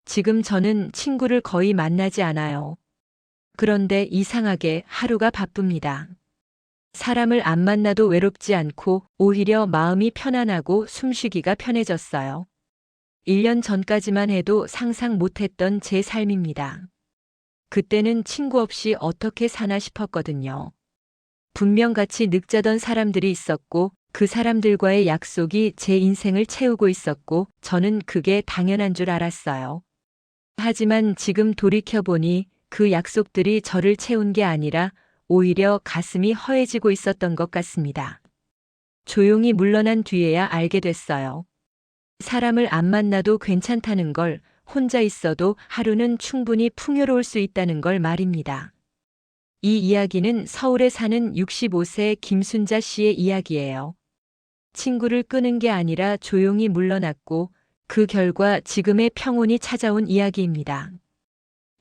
지금 저는 친구를 거의 만나지 않아요. 그런데 이상하게 하루가 바쁩니다. 사람을 안 만나도 외롭지 않고 오히려 마음이 편안하고 숨쉬기가 편해졌어요. 1년 전까지만 해도 상상 못했던 제 삶입니다. 그때는 친구 없이 어떻게 사나 싶었거든요. 분명 같이 늑자던 사람들이 있었고 그 사람들과의 약속이 제 인생을 채우고 있었고 저는 그게 당연한 줄 알았어요. 하지만 지금 돌이켜보니 그 약속들이 저를 채운 게 아니라 오히려 가슴이 허해지고 있었던 것 같습니다. 조용히 물러난 뒤에야 알게 됐어요. 사람을 안 만나도 괜찮다는 걸, 혼자 있어도 하루는 충분히 풍요로울 수 있다는 걸 말입니다. 이 이야기는 서울에 사는 65세 김순자 씨의 이야기예요. 친구를 끄는 게 아니라 조용히 물러났고 그 결과 지금의 평온이 찾아온 이야기입니다.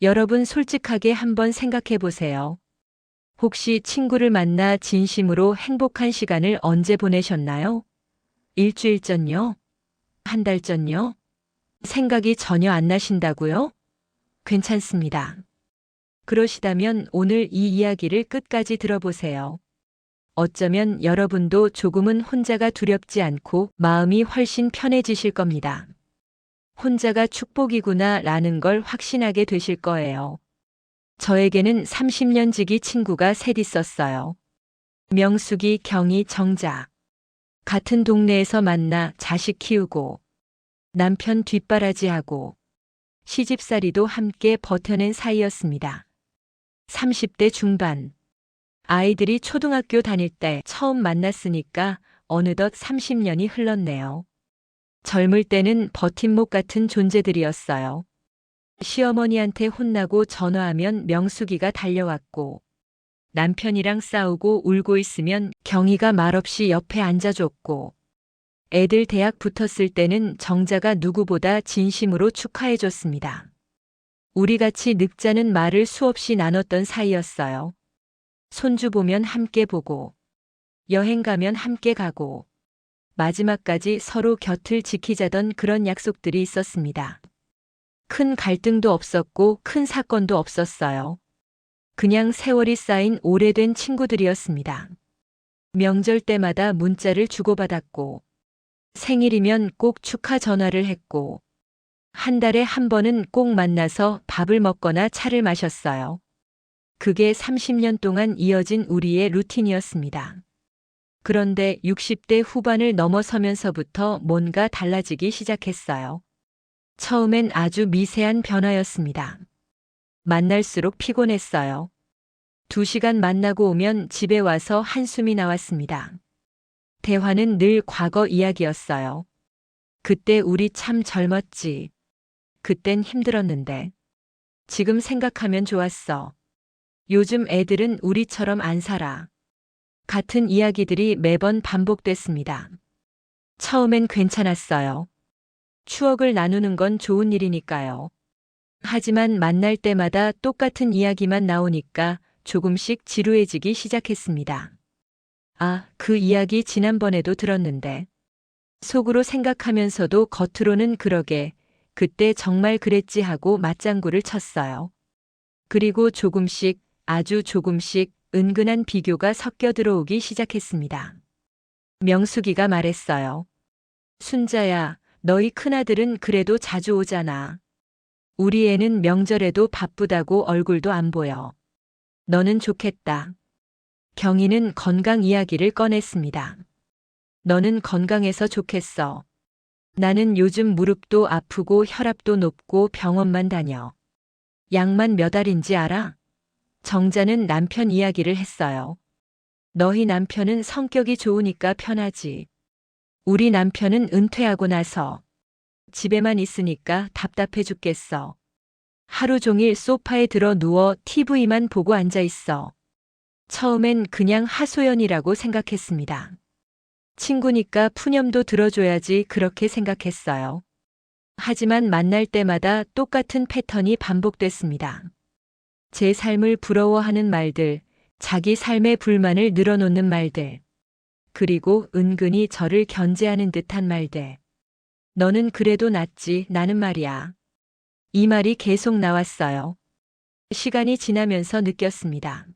여러분 솔직하게 한번 생각해 보세요. 혹시 친구를 만나 진심으로 행복한 시간을 언제 보내셨나요? 일주일 전요? 한 달 전요? 생각이 전혀 안 나신다고요? 괜찮습니다. 그러시다면 오늘 이 이야기를 끝까지 들어보세요. 어쩌면 여러분도 조금은 혼자가 두렵지 않고 마음이 훨씬 편해지실 겁니다. 혼자가 축복이구나 라는 걸 확신하게 되실 거예요. 저에게는 30년 지기 친구가 셋 있었어요. 명숙이, 경이, 정자. 같은 동네에서 만나 자식 키우고 남편 뒷바라지하고 시집살이도 함께 버텨낸 사이였습니다. 30대 중반. 아이들이 초등학교 다닐 때 처음 만났으니까 어느덧 30년이 흘렀네요. 젊을 때는 버팀목 같은 존재들이었어요. 시어머니한테 혼나고 전화하면 명숙이가 달려왔고, 남편이랑 싸우고 울고 있으면 경희가 말없이 옆에 앉아줬고, 애들 대학 붙었을 때는 정자가 누구보다 진심으로 축하해줬습니다. 우리 같이 늙자는 말을 수없이 나눴던 사이였어요. 손주 보면 함께 보고, 여행 가면 함께 가고, 마지막까지 서로 곁을 지키자던 그런 약속들이 있었습니다. 큰 갈등도 없었고 큰 사건도 없었어요. 그냥 세월이 쌓인 오래된 친구들이었습니다. 명절 때마다 문자를 주고받았고, 생일이면 꼭 축하 전화를 했고, 한 달에 한 번은 꼭 만나서 밥을 먹거나 차를 마셨어요. 그게 30년 동안 이어진 우리의 루틴이었습니다. 그런데 60대 후반을 넘어서면서부터 뭔가 달라지기 시작했어요. 처음엔 아주 미세한 변화였습니다. 만날수록 피곤했어요. 2시간 만나고 오면 집에 와서 한숨이 나왔습니다. 대화는 늘 과거 이야기였어요. 그때 우리 참 젊었지. 그땐 힘들었는데. 지금 생각하면 좋았어. 요즘 애들은 우리처럼 안 살아. 같은 이야기들이 매번 반복됐습니다. 처음엔 괜찮았어요. 추억을 나누는 건 좋은 일이니까요. 하지만 만날 때마다 똑같은 이야기만 나오니까 조금씩 지루해지기 시작했습니다. 아, 그 이야기 지난번에도 들었는데. 속으로 생각하면서도 겉으로는 그러게, 그때 정말 그랬지 하고 맞장구를 쳤어요. 그리고 조금씩, 아주 조금씩 은근한 비교가 섞여 들어오기 시작했습니다. 명숙이가 말했어요. 순자야, 너희 큰아들은 그래도 자주 오잖아. 우리 애는 명절에도 바쁘다고 얼굴도 안 보여. 너는 좋겠다. 경희는 건강 이야기를 꺼냈습니다. 너는 건강해서 좋겠어. 나는 요즘 무릎도 아프고 혈압도 높고 병원만 다녀. 약만 몇 알인지 알아? 정자는 남편 이야기를 했어요. 너희 남편은 성격이 좋으니까 편하지. 우리 남편은 은퇴하고 나서 집에만 있으니까 답답해 죽겠어. 하루 종일 소파에 들어 누워 TV만 보고 앉아 있어. 처음엔 그냥 하소연이라고 생각했습니다. 친구니까 푸념도 들어줘야지 그렇게 생각했어요. 하지만 만날 때마다 똑같은 패턴이 반복됐습니다. 제 삶을 부러워하는 말들, 자기 삶의 불만을 늘어놓는 말들, 그리고 은근히 저를 견제하는 듯한 말들. 너는 그래도 낫지, 나는 말이야. 이 말이 계속 나왔어요. 시간이 지나면서 느꼈습니다.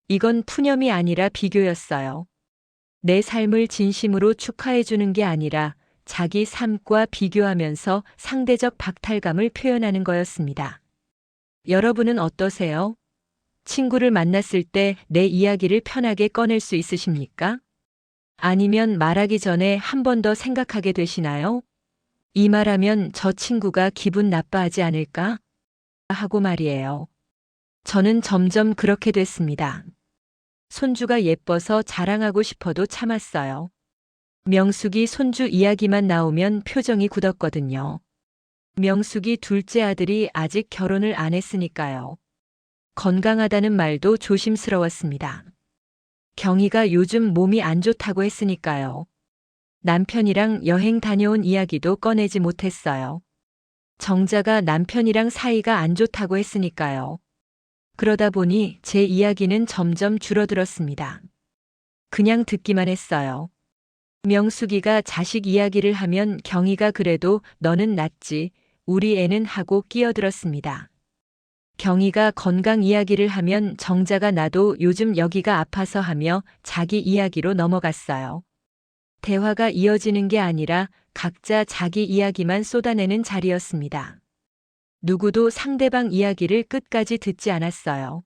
이건 푸념이 아니라 비교였어요. 내 삶을 진심으로 축하해주는 게 아니라 자기 삶과 비교하면서 상대적 박탈감을 표현하는 거였습니다. 여러분은 어떠세요? 친구를 만났을 때 내 이야기를 편하게 꺼낼 수 있으십니까? 아니면 말하기 전에 한 번 더 생각하게 되시나요? 이 말하면 저 친구가 기분 나빠하지 않을까? 하고 말이에요. 저는 점점 그렇게 됐습니다. 손주가 예뻐서 자랑하고 싶어도 참았어요. 명숙이 손주 이야기만 나오면 표정이 굳었거든요. 명숙이 둘째 아들이 아직 결혼을 안 했으니까요. 건강하다는 말도 조심스러웠습니다. 경희가 요즘 몸이 안 좋다고 했으니까요. 남편이랑 여행 다녀온 이야기도 꺼내지 못했어요. 정자가 남편이랑 사이가 안 좋다고 했으니까요. 그러다 보니 제 이야기는 점점 줄어들었습니다. 그냥 듣기만 했어요. 명숙이가 자식 이야기를 하면 경희가 그래도 너는 낫지, 우리 애는 하고 끼어들었습니다. 경희가 건강 이야기를 하면 정자가 나도 요즘 여기가 아파서 하며 자기 이야기로 넘어갔어요. 대화가 이어지는 게 아니라 각자 자기 이야기만 쏟아내는 자리였습니다. 누구도 상대방 이야기를 끝까지 듣지 않았어요.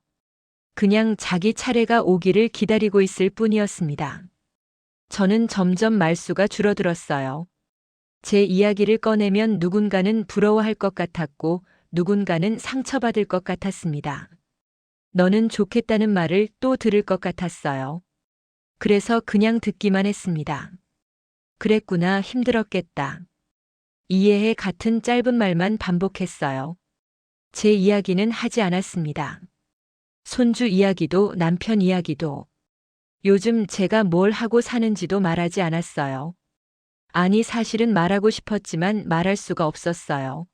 그냥 자기 차례가 오기를 기다리고 있을 뿐이었습니다. 저는 점점 말수가 줄어들었어요. 제 이야기를 꺼내면 누군가는 부러워할 것 같았고 누군가는 상처받을 것 같았습니다. 너는 좋겠다는 말을 또 들을 것 같았어요. 그래서 그냥 듣기만 했습니다. 그랬구나, 힘들었겠다. 이해해 같은 짧은 말만 반복했어요. 제 이야기는 하지 않았습니다. 손주 이야기도 남편 이야기도 요즘 제가 뭘 하고 사는지도 말하지 않았어요. 아니, 사실은 말하고 싶었지만 말할 수가 없었어요.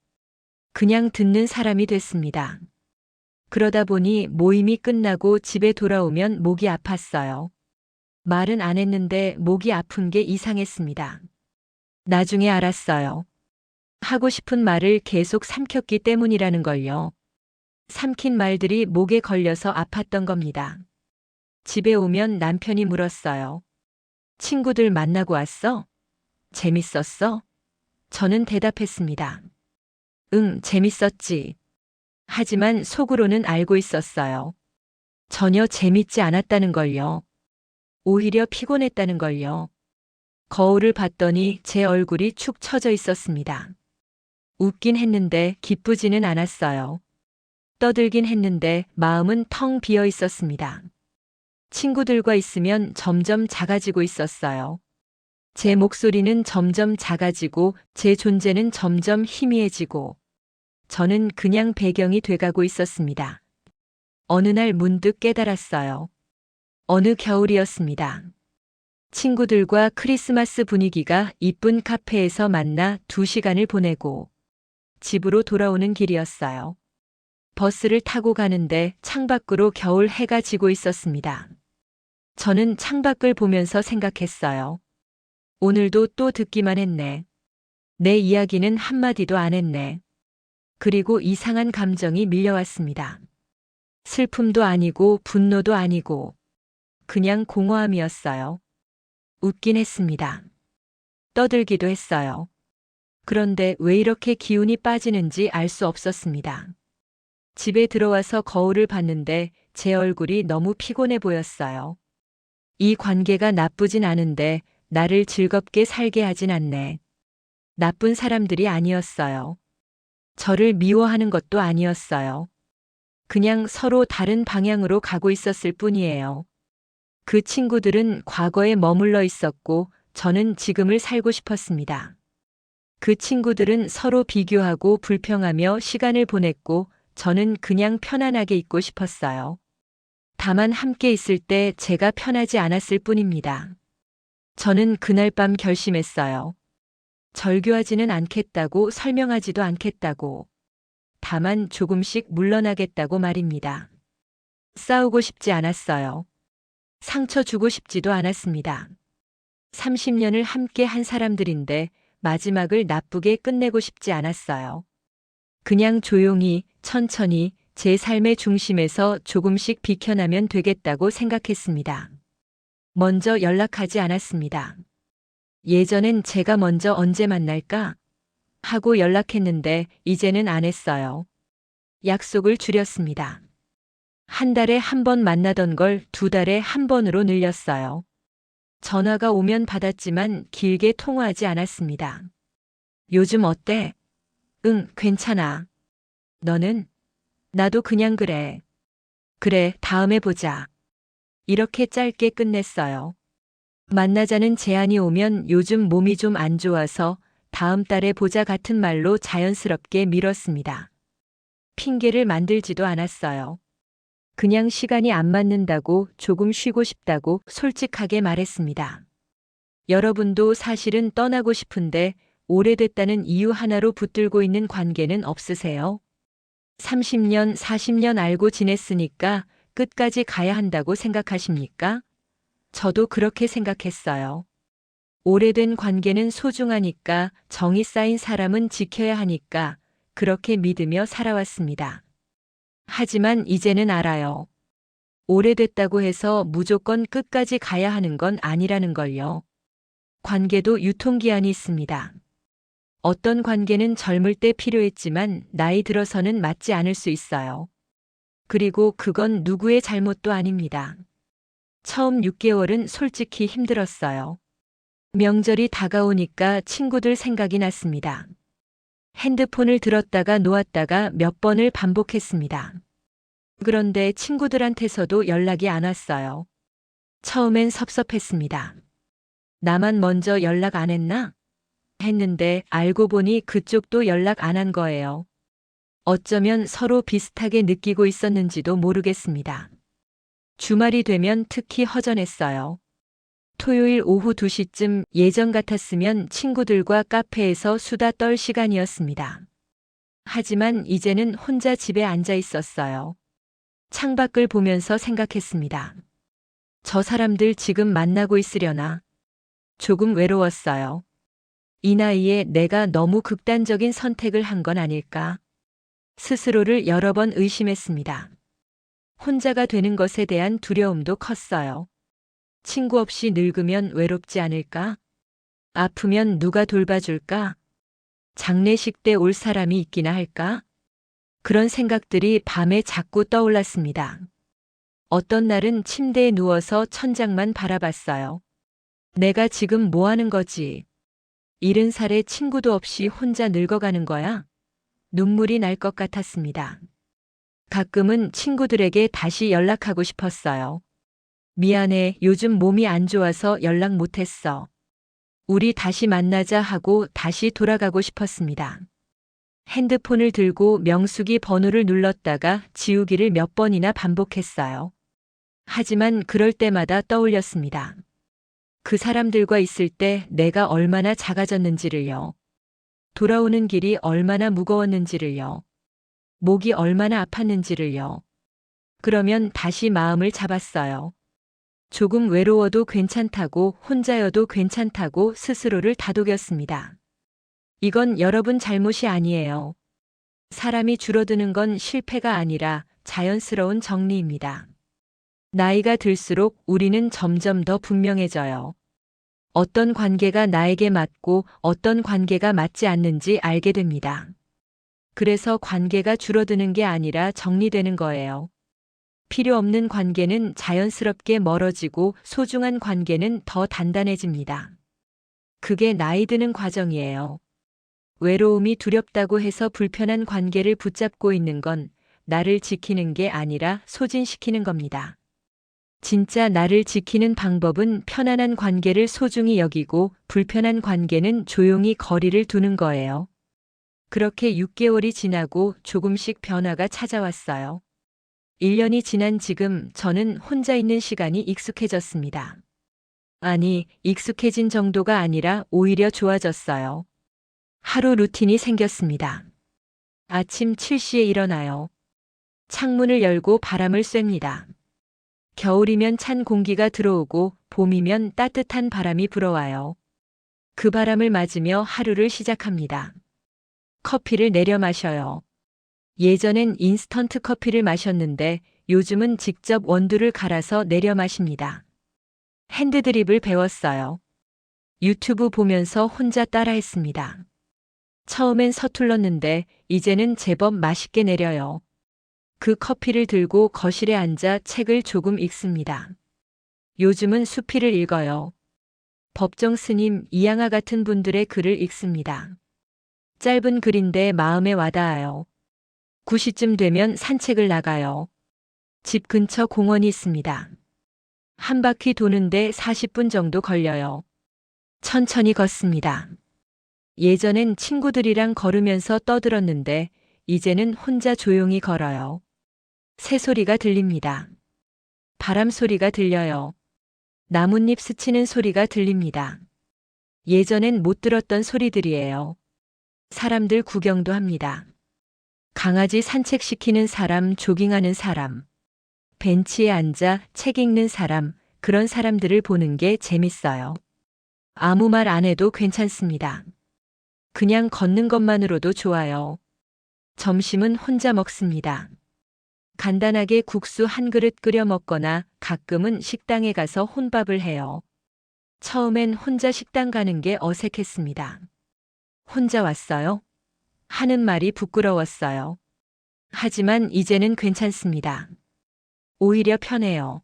그냥 듣는 사람이 됐습니다. 그러다 보니 모임이 끝나고 집에 돌아오면 목이 아팠어요. 말은 안 했는데 목이 아픈 게 이상했습니다. 나중에 알았어요. 하고 싶은 말을 계속 삼켰기 때문이라는 걸요. 삼킨 말들이 목에 걸려서 아팠던 겁니다. 집에 오면 남편이 물었어요. 친구들 만나고 왔어? 재밌었어? 저는 대답했습니다. 응, 재밌었지. 하지만 속으로는 알고 있었어요. 전혀 재밌지 않았다는 걸요. 오히려 피곤했다는 걸요. 거울을 봤더니 제 얼굴이 축 처져 있었습니다. 웃긴 했는데 기쁘지는 않았어요. 떠들긴 했는데 마음은 텅 비어 있었습니다. 친구들과 있으면 점점 작아지고 있었어요. 제 목소리는 점점 작아지고 제 존재는 점점 희미해지고 저는 그냥 배경이 돼가고 있었습니다. 어느 날 문득 깨달았어요. 어느 겨울이었습니다. 친구들과 크리스마스 분위기가 이쁜 카페에서 만나 2시간을 보내고 집으로 돌아오는 길이었어요. 버스를 타고 가는데 창밖으로 겨울 해가 지고 있었습니다. 저는 창밖을 보면서 생각했어요. 오늘도 또 듣기만 했네. 내 이야기는 한마디도 안 했네. 그리고 이상한 감정이 밀려왔습니다. 슬픔도 아니고 분노도 아니고 그냥 공허함이었어요. 웃긴 했습니다. 떠들기도 했어요. 그런데 왜 이렇게 기운이 빠지는지 알 수 없었습니다. 집에 들어와서 거울을 봤는데 제 얼굴이 너무 피곤해 보였어요. 이 관계가 나쁘진 않은데 나를 즐겁게 살게 하진 않네. 나쁜 사람들이 아니었어요. 저를 미워하는 것도 아니었어요. 그냥 서로 다른 방향으로 가고 있었을 뿐이에요. 그 친구들은 과거에 머물러 있었고 저는 지금을 살고 싶었습니다. 그 친구들은 서로 비교하고 불평하며 시간을 보냈고 저는 그냥 편안하게 있고 싶었어요. 다만 함께 있을 때 제가 편하지 않았을 뿐입니다. 저는 그날 밤 결심했어요. 절교하지는 않겠다고, 설명하지도 않겠다고. 다만 조금씩 물러나겠다고 말입니다. 싸우고 싶지 않았어요. 상처 주고 싶지도 않았습니다. 30년을 함께 한 사람들인데 마지막을 나쁘게 끝내고 싶지 않았어요. 그냥 조용히, 천천히 제 삶의 중심에서 조금씩 비켜나면 되겠다고 생각했습니다. 먼저 연락하지 않았습니다. 예전엔 제가 먼저 언제 만날까 하고 연락했는데 이제는 안 했어요. 약속을 줄였습니다. 한 달에 한 번 만나던 걸 2달에 한 번으로 늘렸어요. 전화가 오면 받았지만 길게 통화하지 않았습니다. 요즘 어때? 응, 괜찮아. 너는? 나도 그냥 그래. 그래, 다음에 보자. 이렇게 짧게 끝냈어요. 만나자는 제안이 오면 요즘 몸이 좀 안 좋아서 다음 달에 보자 같은 말로 자연스럽게 미뤘습니다. 핑계를 만들지도 않았어요. 그냥 시간이 안 맞는다고 조금 쉬고 싶다고 솔직하게 말했습니다. 여러분도 사실은 떠나고 싶은데 오래됐다는 이유 하나로 붙들고 있는 관계는 없으세요? 30년, 40년 알고 지냈으니까 끝까지 가야 한다고 생각하십니까? 저도 그렇게 생각했어요. 오래된 관계는 소중하니까 정이 쌓인 사람은 지켜야 하니까 그렇게 믿으며 살아왔습니다. 하지만 이제는 알아요. 오래됐다고 해서 무조건 끝까지 가야 하는 건 아니라는 걸요. 관계도 유통기한이 있습니다. 어떤 관계는 젊을 때 필요했지만 나이 들어서는 맞지 않을 수 있어요. 그리고 그건 누구의 잘못도 아닙니다. 처음 6개월은 솔직히 힘들었어요. 명절이 다가오니까 친구들 생각이 났습니다. 핸드폰을 들었다가 놓았다가 몇 번을 반복했습니다. 그런데 친구들한테서도 연락이 안 왔어요. 처음엔 섭섭했습니다. 나만 먼저 연락 안 했나? 했는데 알고 보니 그쪽도 연락 안 한 거예요. 어쩌면 서로 비슷하게 느끼고 있었는지도 모르겠습니다. 주말이 되면 특히 허전했어요. 토요일 오후 2시쯤 예전 같았으면 친구들과 카페에서 수다 떨 시간이었습니다. 하지만 이제는 혼자 집에 앉아 있었어요. 창밖을 보면서 생각했습니다. 저 사람들 지금 만나고 있으려나? 조금 외로웠어요. 이 나이에 내가 너무 극단적인 선택을 한 건 아닐까? 스스로를 여러 번 의심했습니다. 혼자가 되는 것에 대한 두려움도 컸어요. 친구 없이 늙으면 외롭지 않을까? 아프면 누가 돌봐줄까? 장례식 때 올 사람이 있기나 할까? 그런 생각들이 밤에 자꾸 떠올랐습니다. 어떤 날은 침대에 누워서 천장만 바라봤어요. 내가 지금 뭐 하는 거지? 70살에 친구도 없이 혼자 늙어가는 거야? 눈물이 날 것 같았습니다. 가끔은 친구들에게 다시 연락하고 싶었어요. 미안해, 요즘 몸이 안 좋아서 연락 못했어. 우리 다시 만나자 하고 다시 돌아가고 싶었습니다. 핸드폰을 들고 명수기 번호를 눌렀다가 지우기를 몇 번이나 반복했어요. 하지만 그럴 때마다 떠올렸습니다. 그 사람들과 있을 때 내가 얼마나 작아졌는지를요. 돌아오는 길이 얼마나 무거웠는지를요. 목이 얼마나 아팠는지를요. 그러면 다시 마음을 잡았어요. 조금 외로워도 괜찮다고, 혼자여도 괜찮다고 스스로를 다독였습니다. 이건 여러분 잘못이 아니에요. 사람이 줄어드는 건 실패가 아니라 자연스러운 정리입니다. 나이가 들수록 우리는 점점 더 분명해져요. 어떤 관계가 나에게 맞고 어떤 관계가 맞지 않는지 알게 됩니다. 그래서 관계가 줄어드는 게 아니라 정리되는 거예요. 필요 없는 관계는 자연스럽게 멀어지고 소중한 관계는 더 단단해집니다. 그게 나이 드는 과정이에요. 외로움이 두렵다고 해서 불편한 관계를 붙잡고 있는 건 나를 지키는 게 아니라 소진시키는 겁니다. 진짜 나를 지키는 방법은 편안한 관계를 소중히 여기고 불편한 관계는 조용히 거리를 두는 거예요. 그렇게 6개월이 지나고 조금씩 변화가 찾아왔어요. 1년이 지난 지금 저는 혼자 있는 시간이 익숙해졌습니다. 아니, 익숙해진 정도가 아니라 오히려 좋아졌어요. 하루 루틴이 생겼습니다. 아침 7시에 일어나요. 창문을 열고 바람을 쐐니다. 겨울이면 찬 공기가 들어오고 봄이면 따뜻한 바람이 불어와요. 그 바람을 맞으며 하루를 시작합니다. 커피를 내려 마셔요. 예전엔 인스턴트 커피를 마셨는데 요즘은 직접 원두를 갈아서 내려 마십니다. 핸드드립을 배웠어요. 유튜브 보면서 혼자 따라했습니다. 처음엔 서툴렀는데 이제는 제법 맛있게 내려요. 그 커피를 들고 거실에 앉아 책을 조금 읽습니다. 요즘은 수필을 읽어요. 법정 스님, 이양하 같은 분들의 글을 읽습니다. 짧은 글인데 마음에 와닿아요. 9시쯤 되면 산책을 나가요. 집 근처 공원이 있습니다. 한 바퀴 도는데 40분 정도 걸려요. 천천히 걷습니다. 예전엔 친구들이랑 걸으면서 떠들었는데 이제는 혼자 조용히 걸어요. 새소리가 들립니다. 바람 소리가 들려요. 나뭇잎 스치는 소리가 들립니다. 예전엔 못 들었던 소리들이에요. 사람들 구경도 합니다. 강아지 산책시키는 사람, 조깅하는 사람, 벤치에 앉아 책 읽는 사람, 그런 사람들을 보는 게 재밌어요. 아무 말 안 해도 괜찮습니다. 그냥 걷는 것만으로도 좋아요. 점심은 혼자 먹습니다. 간단하게 국수 한 그릇 끓여 먹거나 가끔은 식당에 가서 혼밥을 해요. 처음엔 혼자 식당 가는 게 어색했습니다. 혼자 왔어요? 하는 말이 부끄러웠어요. 하지만 이제는 괜찮습니다. 오히려 편해요.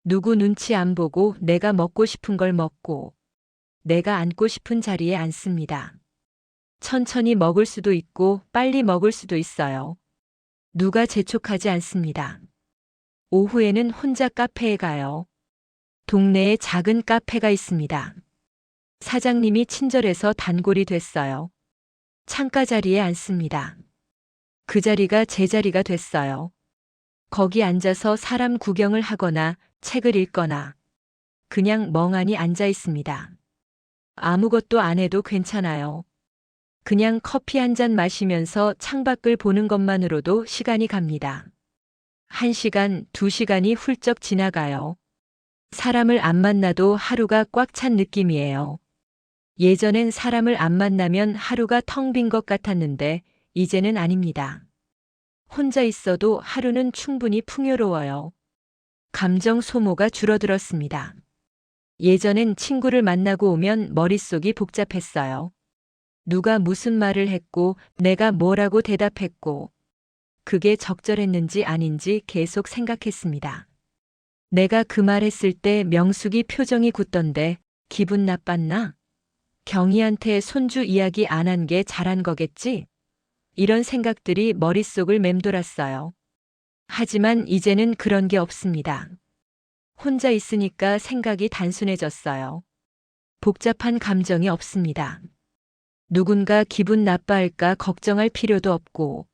누구 눈치 안 보고 내가 먹고 싶은 걸 먹고 내가 앉고 싶은 자리에 앉습니다. 천천히 먹을 수도 있고 빨리 먹을 수도 있어요. 누가 재촉하지 않습니다. 오후에는 혼자 카페에 가요. 동네에 작은 카페가 있습니다. 사장님이 친절해서 단골이 됐어요. 창가 자리에 앉습니다. 그 자리가 제 자리가 됐어요. 거기 앉아서 사람 구경을 하거나 책을 읽거나 그냥 멍하니 앉아 있습니다. 아무것도 안 해도 괜찮아요. 그냥 커피 한 잔 마시면서 창밖을 보는 것만으로도 시간이 갑니다. 1시간, 2시간이 훌쩍 지나가요. 사람을 안 만나도 하루가 꽉 찬 느낌이에요. 예전엔 사람을 안 만나면 하루가 텅 빈 것 같았는데 이제는 아닙니다. 혼자 있어도 하루는 충분히 풍요로워요. 감정 소모가 줄어들었습니다. 예전엔 친구를 만나고 오면 머릿속이 복잡했어요. 누가 무슨 말을 했고 내가 뭐라고 대답했고 그게 적절했는지 아닌지 계속 생각했습니다. 내가 그 말 했을 때 명숙이 표정이 굳던데 기분 나빴나? 경희한테 손주 이야기 안 한 게 잘한 거겠지? 이런 생각들이 머릿속을 맴돌았어요. 하지만 이제는 그런 게 없습니다. 혼자 있으니까 생각이 단순해졌어요. 복잡한 감정이 없습니다. 누군가 기분 나빠할까 걱정할 필요도 없고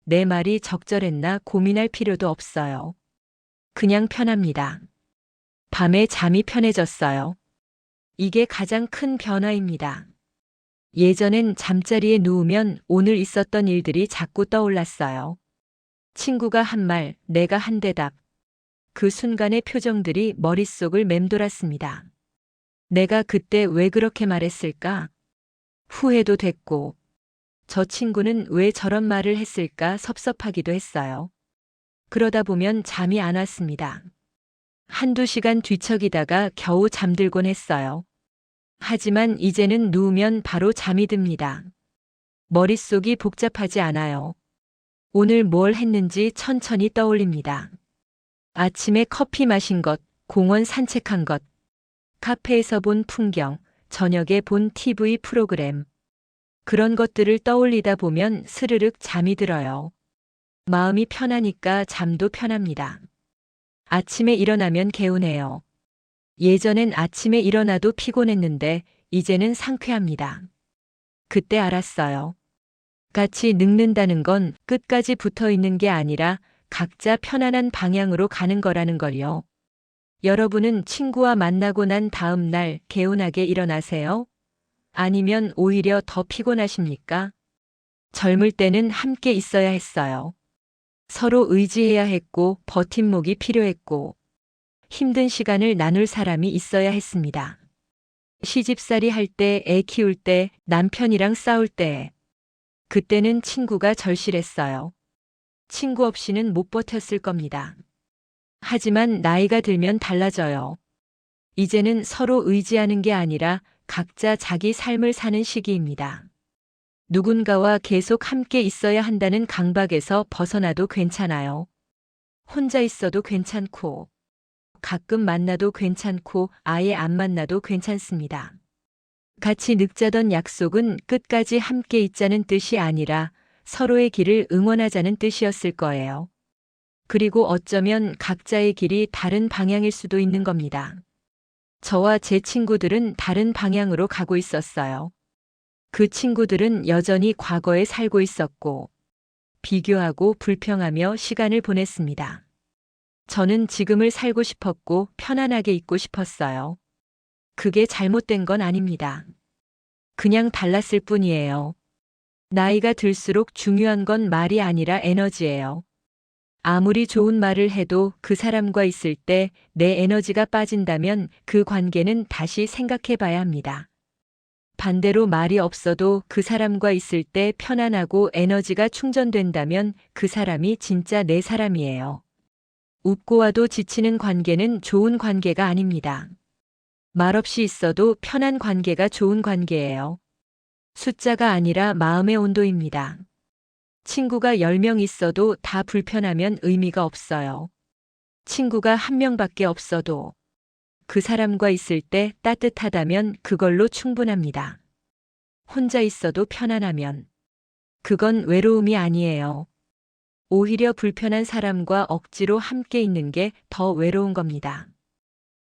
내 말이 적절했나 고민할 필요도 없어요. 그냥 편합니다. 밤에 잠이 편해졌어요. 이게 가장 큰 변화입니다. 예전엔 잠자리에 누우면 오늘 있었던 일들이 자꾸 떠올랐어요. 친구가 한 말, 내가 한 대답. 그 순간의 표정들이 머릿속을 맴돌았습니다. 내가 그때 왜 그렇게 말했을까? 후회도 됐고, 저 친구는 왜 저런 말을 했을까 섭섭하기도 했어요. 그러다 보면 잠이 안 왔습니다. 한두 시간 뒤척이다가 겨우 잠들곤 했어요. 하지만 이제는 누우면 바로 잠이 듭니다. 머릿속이 복잡하지 않아요. 오늘 뭘 했는지 천천히 떠올립니다. 아침에 커피 마신 것, 공원 산책한 것, 카페에서 본 풍경, 저녁에 본 TV 프로그램. 그런 것들을 떠올리다 보면 스르륵 잠이 들어요. 마음이 편하니까 잠도 편합니다. 아침에 일어나면 개운해요. 예전엔 아침에 일어나도 피곤했는데 이제는 상쾌합니다. 그때 알았어요. 같이 늙는다는 건 끝까지 붙어 있는 게 아니라 각자 편안한 방향으로 가는 거라는 걸요. 여러분은 친구와 만나고 난 다음 날 개운하게 일어나세요? 아니면 오히려 더 피곤하십니까? 젊을 때는 함께 있어야 했어요. 서로 의지해야 했고 버팀목이 필요했고 힘든 시간을 나눌 사람이 있어야 했습니다. 시집살이 할 때, 애 키울 때, 남편이랑 싸울 때. 그때는 친구가 절실했어요. 친구 없이는 못 버텼을 겁니다. 하지만 나이가 들면 달라져요. 이제는 서로 의지하는 게 아니라 각자 자기 삶을 사는 시기입니다. 누군가와 계속 함께 있어야 한다는 강박에서 벗어나도 괜찮아요. 혼자 있어도 괜찮고, 가끔 만나도 괜찮고, 아예 안 만나도 괜찮습니다. 같이 늑자던 약속은 끝까지 함께 있자는 뜻이 아니라 서로의 길을 응원하자는 뜻이었을 거예요. 그리고 어쩌면 각자의 길이 다른 방향일 수도 있는 겁니다. 저와 제 친구들은 다른 방향으로 가고 있었어요. 그 친구들은 여전히 과거에 살고 있었고, 비교하고 불평하며 시간을 보냈습니다. 저는 지금을 살고 싶었고 편안하게 있고 싶었어요. 그게 잘못된 건 아닙니다. 그냥 달랐을 뿐이에요. 나이가 들수록 중요한 건 말이 아니라 에너지예요. 아무리 좋은 말을 해도 그 사람과 있을 때 내 에너지가 빠진다면 그 관계는 다시 생각해 봐야 합니다. 반대로 말이 없어도 그 사람과 있을 때 편안하고 에너지가 충전된다면 그 사람이 진짜 내 사람이에요. 웃고 와도 지치는 관계는 좋은 관계가 아닙니다. 말없이 있어도 편한 관계가 좋은 관계예요. 숫자가 아니라 마음의 온도입니다. 친구가 10명 있어도 다 불편하면 의미가 없어요. 친구가 1명밖에 없어도 그 사람과 있을 때 따뜻하다면 그걸로 충분합니다. 혼자 있어도 편안하면 그건 외로움이 아니에요. 오히려 불편한 사람과 억지로 함께 있는 게 더 외로운 겁니다.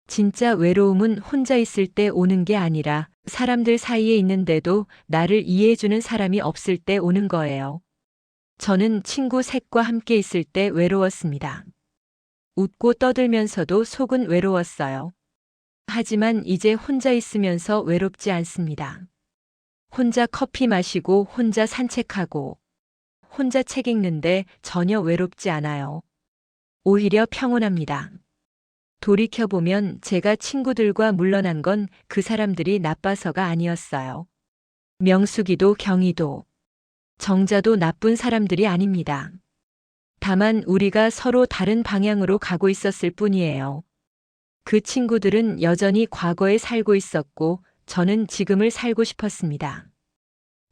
진짜 외로움은 혼자 있을 때 오는 게 아니라 사람들 사이에 있는데도 나를 이해해주는 사람이 없을 때 오는 거예요. 저는 친구 셋과 함께 있을 때 외로웠습니다. 웃고 떠들면서도 속은 외로웠어요. 하지만 이제 혼자 있으면서 외롭지 않습니다. 혼자 커피 마시고 혼자 산책하고 혼자 책 읽는데 전혀 외롭지 않아요. 오히려 평온합니다. 돌이켜보면 제가 친구들과 물러난 건 그 사람들이 나빠서가 아니었어요. 명숙이도 경희도 정자도 나쁜 사람들이 아닙니다. 다만 우리가 서로 다른 방향으로 가고 있었을 뿐이에요. 그 친구들은 여전히 과거에 살고 있었고 저는 지금을 살고 싶었습니다.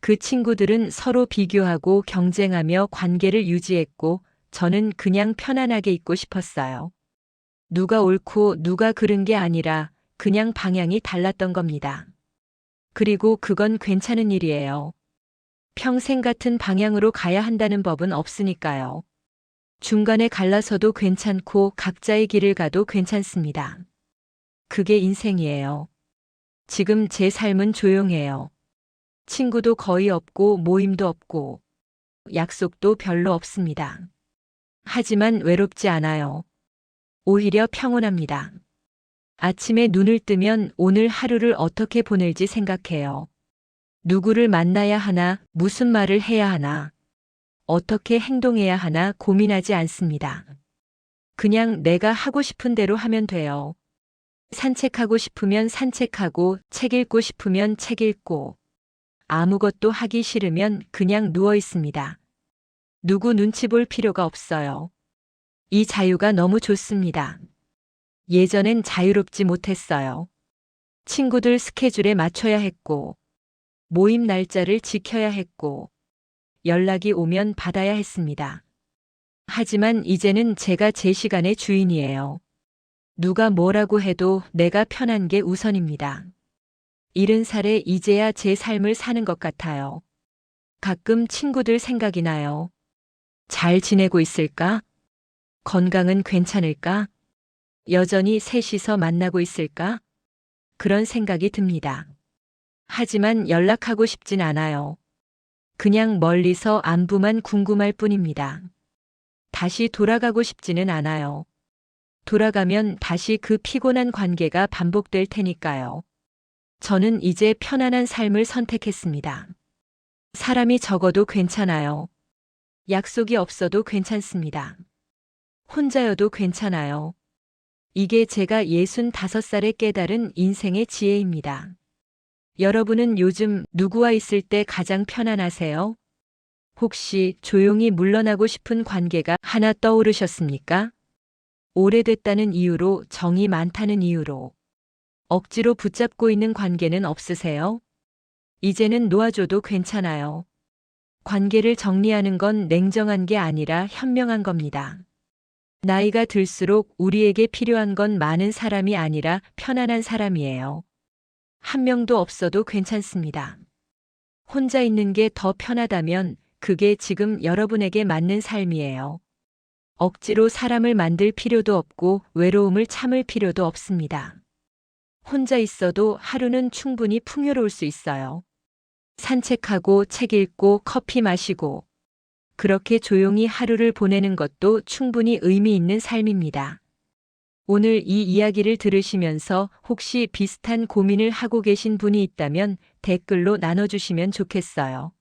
그 친구들은 서로 비교하고 경쟁하며 관계를 유지했고 저는 그냥 편안하게 있고 싶었어요. 누가 옳고 누가 그른 게 아니라 그냥 방향이 달랐던 겁니다. 그리고 그건 괜찮은 일이에요. 평생 같은 방향으로 가야 한다는 법은 없으니까요. 중간에 갈라서도 괜찮고 각자의 길을 가도 괜찮습니다. 그게 인생이에요. 지금 제 삶은 조용해요. 친구도 거의 없고 모임도 없고 약속도 별로 없습니다. 하지만 외롭지 않아요. 오히려 평온합니다. 아침에 눈을 뜨면 오늘 하루를 어떻게 보낼지 생각해요. 누구를 만나야 하나, 무슨 말을 해야 하나, 어떻게 행동해야 하나 고민하지 않습니다. 그냥 내가 하고 싶은 대로 하면 돼요. 산책하고 싶으면 산책하고, 책 읽고 싶으면 책 읽고, 아무것도 하기 싫으면 그냥 누워 있습니다. 누구 눈치 볼 필요가 없어요. 이 자유가 너무 좋습니다. 예전엔 자유롭지 못했어요. 친구들 스케줄에 맞춰야 했고, 모임 날짜를 지켜야 했고, 연락이 오면 받아야 했습니다. 하지만 이제는 제가 제 시간의 주인이에요. 누가 뭐라고 해도 내가 편한 게 우선입니다. 70살에 이제야 제 삶을 사는 것 같아요. 가끔 친구들 생각이 나요. 잘 지내고 있을까? 건강은 괜찮을까? 여전히 셋이서 만나고 있을까? 그런 생각이 듭니다. 하지만 연락하고 싶진 않아요. 그냥 멀리서 안부만 궁금할 뿐입니다. 다시 돌아가고 싶지는 않아요. 돌아가면 다시 그 피곤한 관계가 반복될 테니까요. 저는 이제 편안한 삶을 선택했습니다. 사람이 적어도 괜찮아요. 약속이 없어도 괜찮습니다. 혼자여도 괜찮아요. 이게 제가 65살에 깨달은 인생의 지혜입니다. 여러분은 요즘 누구와 있을 때 가장 편안하세요? 혹시 조용히 물러나고 싶은 관계가 하나 떠오르셨습니까? 오래됐다는 이유로, 정이 많다는 이유로, 억지로 붙잡고 있는 관계는 없으세요? 이제는 놓아줘도 괜찮아요. 관계를 정리하는 건 냉정한 게 아니라 현명한 겁니다. 나이가 들수록 우리에게 필요한 건 많은 사람이 아니라 편안한 사람이에요. 한 명도 없어도 괜찮습니다. 혼자 있는 게 더 편하다면 그게 지금 여러분에게 맞는 삶이에요. 억지로 사람을 만들 필요도 없고 외로움을 참을 필요도 없습니다. 혼자 있어도 하루는 충분히 풍요로울 수 있어요. 산책하고 책 읽고 커피 마시고 그렇게 조용히 하루를 보내는 것도 충분히 의미 있는 삶입니다. 오늘 이 이야기를 들으시면서 혹시 비슷한 고민을 하고 계신 분이 있다면 댓글로 나눠주시면 좋겠어요.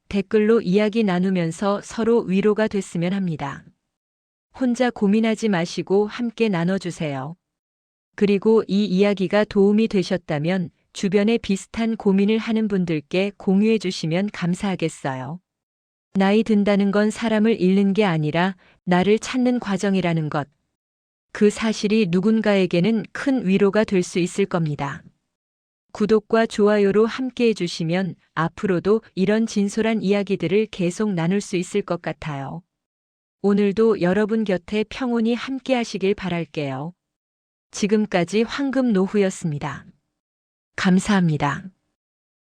댓글로 이야기 나누면서 서로 위로가 됐으면 합니다. 혼자 고민하지 마시고 함께 나눠주세요. 그리고 이 이야기가 도움이 되셨다면 주변에 비슷한 고민을 하는 분들께 공유해 주시면 감사하겠어요. 나이 든다는 건 사람을 잃는 게 아니라 나를 찾는 과정이라는 것. 그 사실이 누군가에게는 큰 위로가 될 수 있을 겁니다. 구독과 좋아요로 함께 해주시면 앞으로도 이런 진솔한 이야기들을 계속 나눌 수 있을 것 같아요. 오늘도 여러분 곁에 평온히 함께 하시길 바랄게요. 지금까지 황금노후였습니다. 감사합니다.